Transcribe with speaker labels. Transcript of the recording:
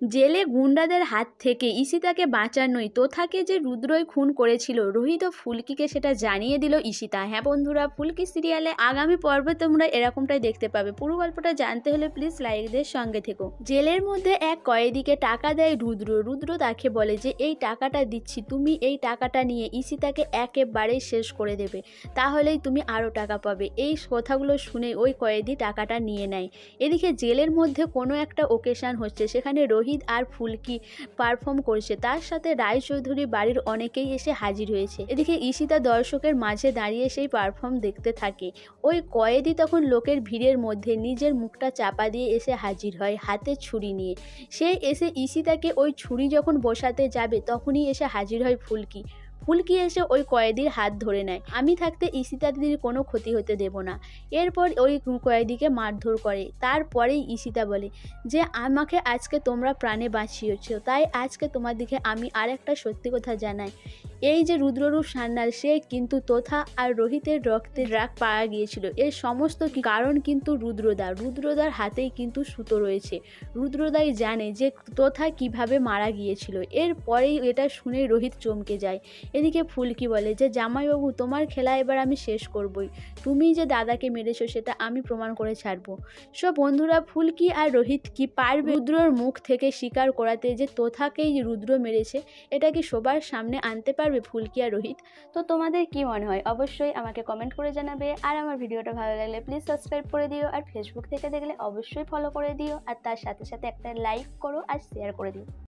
Speaker 1: জেলে গুন্ডাদের হাত থেকে ঈশিতাকে বাঁচানোই তোথাকে যে রুদ্রই খুন করেছিল, রোহিত ও ফুলকিকে সেটা জানিয়ে দিল ঈশিতা। হ্যাঁ বন্ধুরা, ফুলকি সিরিয়ালে আগামী পর্বে তোমরা এরকমটাই দেখতে পাবে। পুরো গল্পটা জানতে হলে প্লিজ লাইকদের সঙ্গে থেকো। জেলের মধ্যে এক কয়েদিকে টাকা দেয় রুদ্র তাকে বলে যে এই টাকাটা দিচ্ছি, তুমি এই টাকাটা নিয়ে ঈশিতাকে একেবারেই শেষ করে দেবে, তাহলেই তুমি আরও টাকা পাবে। এই কথাগুলো শুনে ওই কয়েদি টাকাটা নিয়ে নেয়। এদিকে জেলের মধ্যে কোনো একটা ওকেশন হচ্ছে, সেখানে রোহিত আর ফুলকি পারফর্ম করছে, তার সাথে রায়চৌধুরী বাড়ির অনেকেই এসে হাজির হয়েছে। এদিকে ঈশিতা দর্শকের মাঝে দাঁড়িয়ে সেই পারফর্ম দেখতে থাকে। ওই কয়েদি তখন লোকের ভিড়ের মধ্যে নিজের মুখটা চাপা দিয়ে এসে হাজির হয় হাতে ছুরি নিয়ে। সে এসে ঈশিতাকে ওই ছুরি যখন বসাতে যাবে তখনই এসে হাজির হয় ফুলকি এসে ওই কয়েদির হাত ধরে নেয়। আমি থাকতে ঈশিতা দিদির কোনো ক্ষতি হতে দেব না। এরপর ওই কয়েদিকে মারধর করে। তারপরেই ঈশিতা বলে যে আমাকে আজকে তোমরা প্রাণে বাঁচিয়েছ, তাই আজকে তোমার দিকে আমি আর একটা সত্যি কথা জানাই। এই যে রুদ্ররূপ সান্যাল, সে কিন্তু আর রোহিতের রক্তে ড্রাগ পাওয়া গিয়েছিল। এর সমস্ত কারণ কিন্তু রুদ্রদার হাতেই কিন্তু সুতো রয়েছে। রুদ্রদাই জানে যে তোথা কিভাবে মারা গিয়েছিল। এরপরেই এটা শুনে রোহিত চমকে যায়। এদিকে ফুলকি বলে যে জামাইবাবু, তোমার খেলা এবার আমি শেষ করবই। তুমি যে দাদাকে মেরেছো সেটা আমি প্রমাণ করে ছাড়বো। সব বন্ধুরা, ফুলকি আর রোহিত কি পারবে রুদ্রর মুখ থেকে স্বীকার করাতে যে তোথাকেই রুদ্র মেরেছে? এটা কি সবার সামনে আনতে পারবে ফুলকি আর রোহিত? তো তোমাদের কি মনে হয় অবশ্যই আমাকে কমেন্ট করে জানাবে। আর আমার ভিডিওটা ভালো লাগলে প্লিজ সাবস্ক্রাইব করে দিও, আর ফেসবুক থেকে দেখলে অবশ্যই ফলো করে দিও, আর তার সাথে সাথে একটা লাইক করো আর শেয়ার করে দিও।